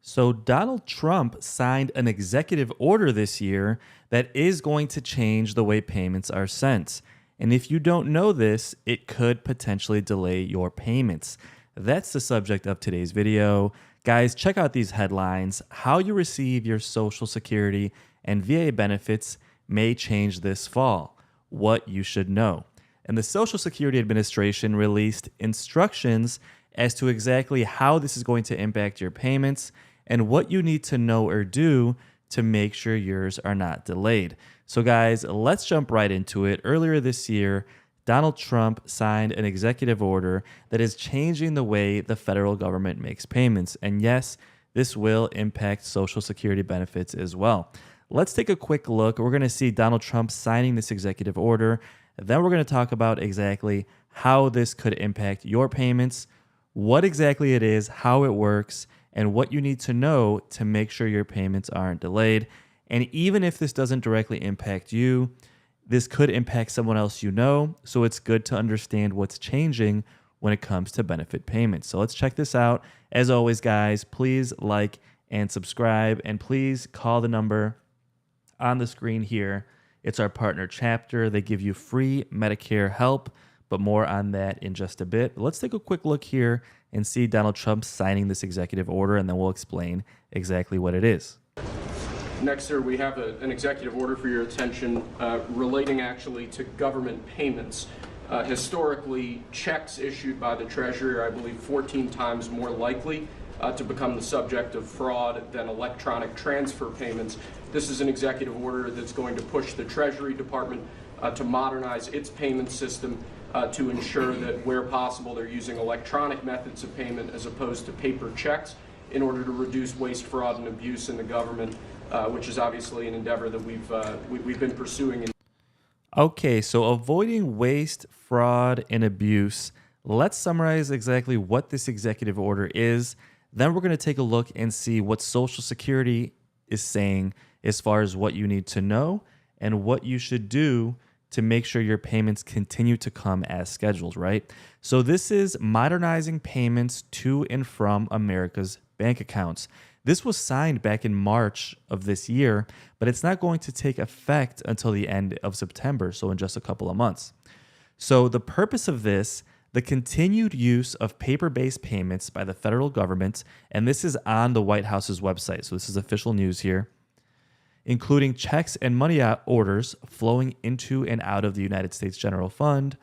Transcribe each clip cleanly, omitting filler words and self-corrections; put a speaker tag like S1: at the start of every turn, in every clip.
S1: So, Donald Trump signed an executive order this year that is going to change the way payments are sent. And if you don't know this, it could potentially delay your payments. That's the subject of today's video. Guys, check out these headlines. How you receive your Social Security and VA benefits may change this fall. What you should know. And the Social Security Administration released instructions as to exactly how this is going to impact your payments and what you need to know or do to make sure yours are not delayed. So guys, let's jump right into it. Earlier this year, Donald Trump signed an executive order that is changing the way the federal government makes payments. And yes, this will impact Social Security benefits as well. Let's take a quick look. We're going to see Donald Trump signing this executive order. Then we're going to talk about exactly how this could impact your payments, what exactly it is, how it works, and what you need to know to make sure your payments aren't delayed. And even if this doesn't directly impact you, this could impact someone else you know, so it's good to understand what's changing when it comes to benefit payments. So let's check this out. As always, guys, please like and subscribe, and please call the number on the screen here. It's our partner chapter. They give you free Medicare help, but more on that in just a bit. But let's take a quick look here and see Donald Trump signing this executive order, and then we'll explain exactly what it is.
S2: Next, sir, we have an executive order for your attention relating actually to government payments. Historically, checks issued by the Treasury are, I believe, 14 times more likely to become the subject of fraud than electronic transfer payments. This is an executive order that's going to push the Treasury Department to modernize its payment system to ensure that where possible they're using electronic methods of payment as opposed to paper checks in order to reduce waste, fraud, and abuse in the government, which is obviously an endeavor that we've been pursuing.
S1: Okay, so avoiding waste, fraud, and abuse. Let's summarize exactly what this executive order is. Then we're going to take a look and see what Social Security is saying as far as what you need to know and what you should do to make sure your payments continue to come as scheduled, right? So this is modernizing payments to and from America's bank accounts. This was signed back in March of this year, but it's not going to take effect until the end of September, so in just a couple of months. So the purpose of this, the continued use of paper-based payments by the federal government, and this is on the White House's website, so this is official news here, including checks and money orders flowing into and out of the United States General Fund,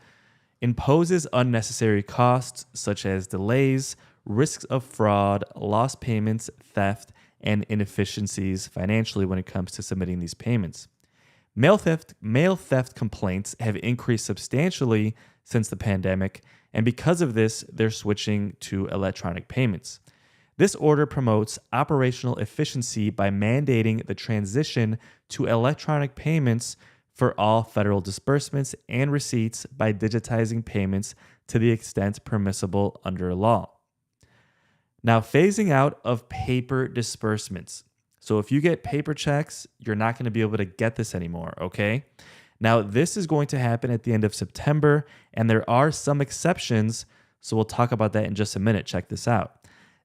S1: imposes unnecessary costs such as delays, risks of fraud, lost payments, theft, and inefficiencies financially when it comes to submitting these payments. Mail theft complaints have increased substantially since the pandemic, and because of this, they're switching to electronic payments. This order promotes operational efficiency by mandating the transition to electronic payments for all federal disbursements and receipts by digitizing payments to the extent permissible under law. Now, phasing out of paper disbursements. So if you get paper checks, you're not going to be able to get this anymore, okay? Now, this is going to happen at the end of September, and there are some exceptions, so we'll talk about that in just a minute. Check this out.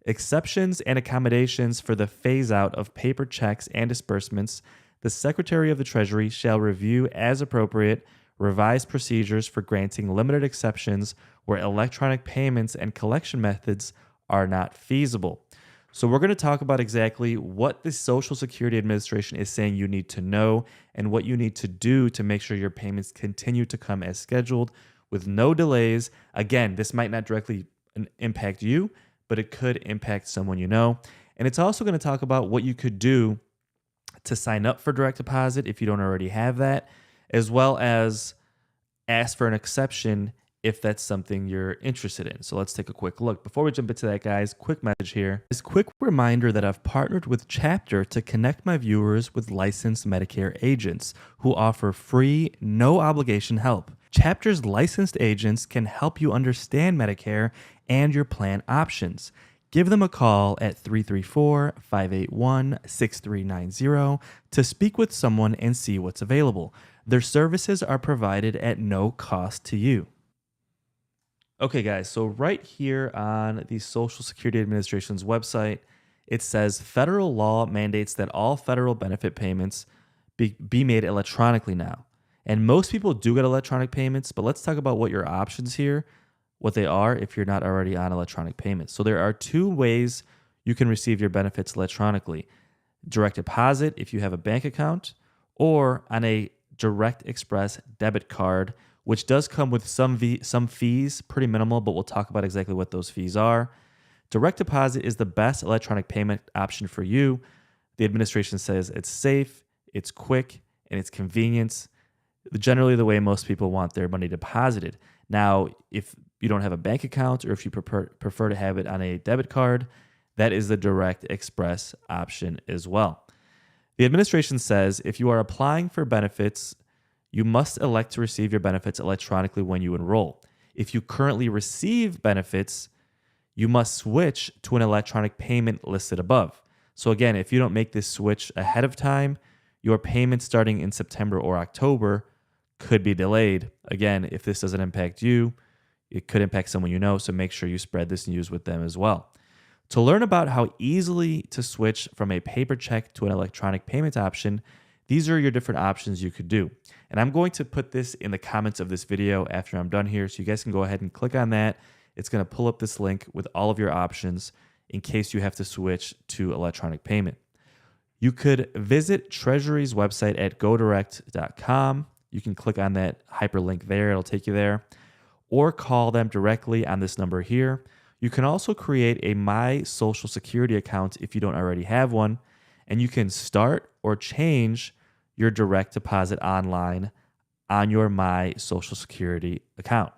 S1: Exceptions and accommodations for the phase out of paper checks and disbursements. The Secretary of the Treasury shall review as appropriate revised procedures for granting limited exceptions where electronic payments and collection methods are not feasible. So we're going to talk about exactly what the Social Security Administration is saying you need to know and what you need to do to make sure your payments continue to come as scheduled with no delays. Again, this might not directly impact you, but it could impact someone you know. And it's also going to talk about what you could do to sign up for direct deposit if you don't already have that, as well as ask for an exception if that's something you're interested in. So let's take a quick look. Before we jump into that, guys, quick message here. This quick reminder that I've partnered with Chapter to connect my viewers with licensed Medicare agents who offer free, no obligation help. Chapter's licensed agents can help you understand Medicare and your plan options. Give them a call at 334-581-6390 to speak with someone and see what's available. Their services are provided at no cost to you. Okay, guys, so right here on the Social Security Administration's website, it says federal law mandates that all federal benefit payments be made electronically now. And most people do get electronic payments, but let's talk about what your options here, what they are if you're not already on electronic payments. So there are two ways you can receive your benefits electronically: direct deposit if you have a bank account, or on a Direct Express debit card, which does come with some fees, pretty minimal, but we'll talk about exactly what those fees are. Direct deposit is the best electronic payment option for you. The administration says it's safe, it's quick, and it's convenient. Generally the way most people want their money deposited. Now, if you don't have a bank account or if you prefer to have it on a debit card, that is the Direct Express option as well. The administration says if you are applying for benefits, you must elect to receive your benefits electronically when you enroll. If you currently receive benefits, you must switch to an electronic payment listed above. So again, if you don't make this switch ahead of time, your payment starting in September or October could be delayed. Again, if this doesn't impact you, it could impact someone you know, so make sure you spread this news with them as well. To learn about how easily to switch from a paper check to an electronic payment option, these are your different options you could do. And I'm going to put this in the comments of this video after I'm done here, so you guys can go ahead and click on that. It's going to pull up this link with all of your options in case you have to switch to electronic payment. You could visit Treasury's website at Medicare.gov. You can click on that hyperlink there. It'll take you there. Or call them directly on this number here. You can also create a My Social Security account if you don't already have one, and you can start or change your direct deposit online on your My Social Security account.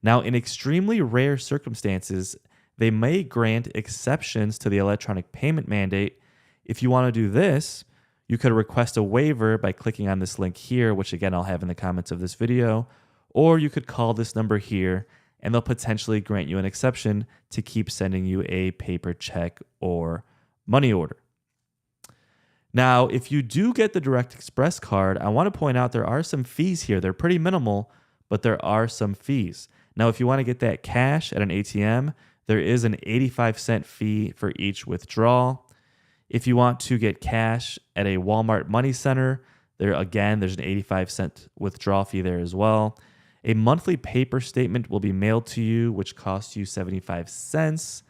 S1: Now, in extremely rare circumstances, they may grant exceptions to the electronic payment mandate. If you want to do this, you could request a waiver by clicking on this link here, which again, I'll have in the comments of this video, or you could call this number here and they'll potentially grant you an exception to keep sending you a paper check or money order. Now, if you do get the Direct Express card, I want to point out there are some fees here. They're pretty minimal, but there are some fees. Now, if you want to get that cash at an ATM, there is an 85-cent fee for each withdrawal. If you want to get cash at a Walmart Money Center, there's an 85-cent withdrawal fee there as well. A monthly paper statement will be mailed to you, which costs you 75 cents.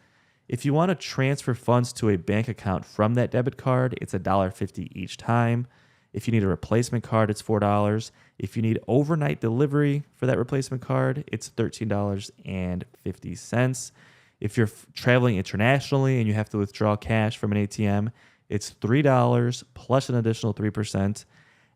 S1: If you want to transfer funds to a bank account from that debit card, it's $1.50 each time. If you need a replacement card, it's $4. If you need overnight delivery for that replacement card, it's $13.50. If you're traveling internationally and you have to withdraw cash from an ATM, it's $3 plus an additional 3%.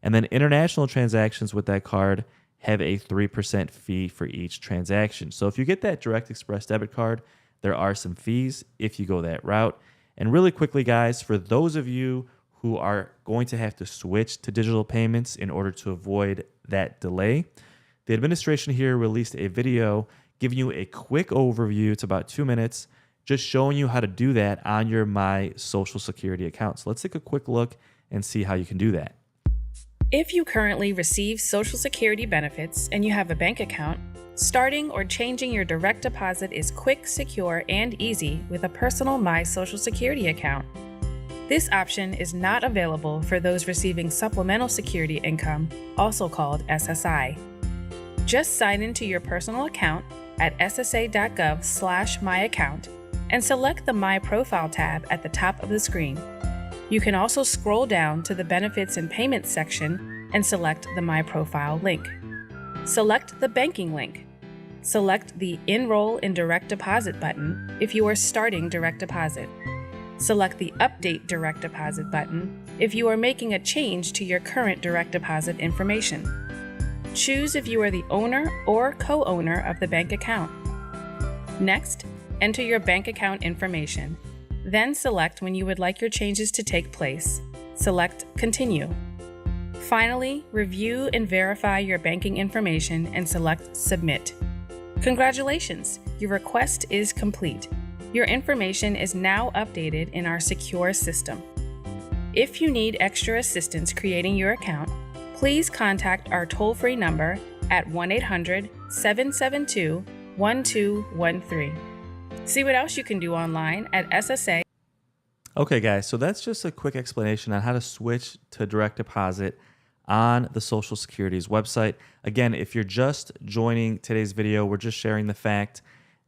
S1: And then international transactions with that card have a 3% fee for each transaction. So if you get that Direct Express debit card, there are some fees if you go that route. And really quickly, guys, for those of you who are going to have to switch to digital payments in order to avoid that delay, the administration here released a video giving you a quick overview. It's about 2 minutes, just showing you how to do that on your My Social Security account. So let's take a quick look and see how you can do that.
S3: If you currently receive Social Security benefits and you have a bank account, starting or changing your direct deposit is quick, secure, and easy with a personal My Social Security account. This option is not available for those receiving supplemental security income, also called SSI. Just sign into your personal account at ssa.gov/myaccount and select the My Profile tab at the top of the screen. You can also scroll down to the Benefits and Payments section and select the My Profile link. Select the banking link. Select the Enroll in Direct Deposit button if you are starting direct deposit. Select the Update Direct Deposit button if you are making a change to your current direct deposit information. Choose if you are the owner or co-owner of the bank account. Next, enter your bank account information. Then select when you would like your changes to take place. Select Continue. Finally, review and verify your banking information and select Submit. Congratulations! Your request is complete. Your information is now updated in our secure system. If you need extra assistance creating your account, please contact our toll-free number at 1-800-772-1213. See what else you can do online at SSA.
S1: Okay, guys, so that's just a quick explanation on how to switch to direct deposit on the Social Security's website. Again, if you're just joining today's video, we're just sharing the fact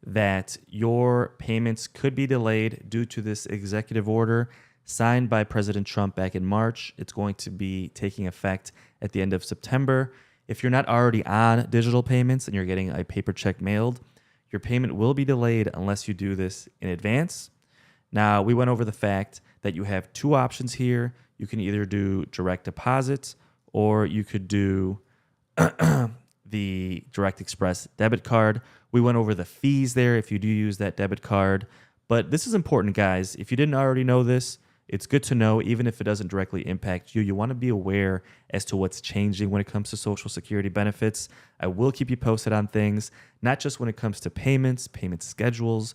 S1: that your payments could be delayed due to this executive order signed by President Trump back in March. It's going to be taking effect at the end of September. If you're not already on digital payments and you're getting a paper check mailed, your payment will be delayed unless you do this in advance. Now, we went over the fact that you have two options here. You can either do direct deposits or you could do the Direct Express debit card. We went over the fees there if you do use that debit card. But this is important, guys. If you didn't already know this, it's good to know, even if it doesn't directly impact you. You want to be aware as to what's changing when it comes to Social Security benefits. I will keep you posted on things, not just when it comes to payments, payment schedules,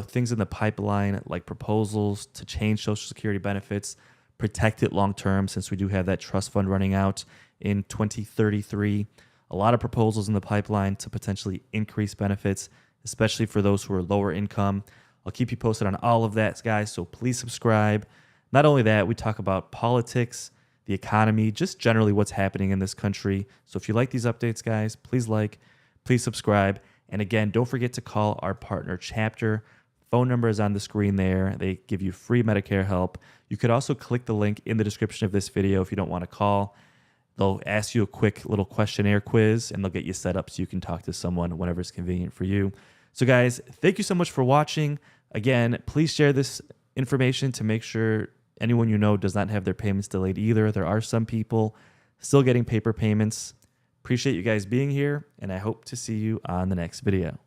S1: things in the pipeline like proposals to change Social Security benefits, protect it long term since we do have that trust fund running out in 2033. A lot of proposals in the pipeline to potentially increase benefits, especially for those who are lower income. I'll keep you posted on all of that, guys, so please subscribe. Not only that, we talk about politics, the economy, just generally what's happening in this country. So if you like these updates, guys, please please subscribe. And again, don't forget to call our partner chapter. Phone number is on the screen there. They give you free Medicare help. You could also click the link in the description of this video if you don't want to call. They'll ask you a quick little questionnaire quiz, and they'll get you set up so you can talk to someone whenever it's convenient for you. So guys, thank you so much for watching. Again, please share this information to make sure anyone you know does not have their payments delayed either. There are some people still getting paper payments. Appreciate you guys being here, and I hope to see you on the next video.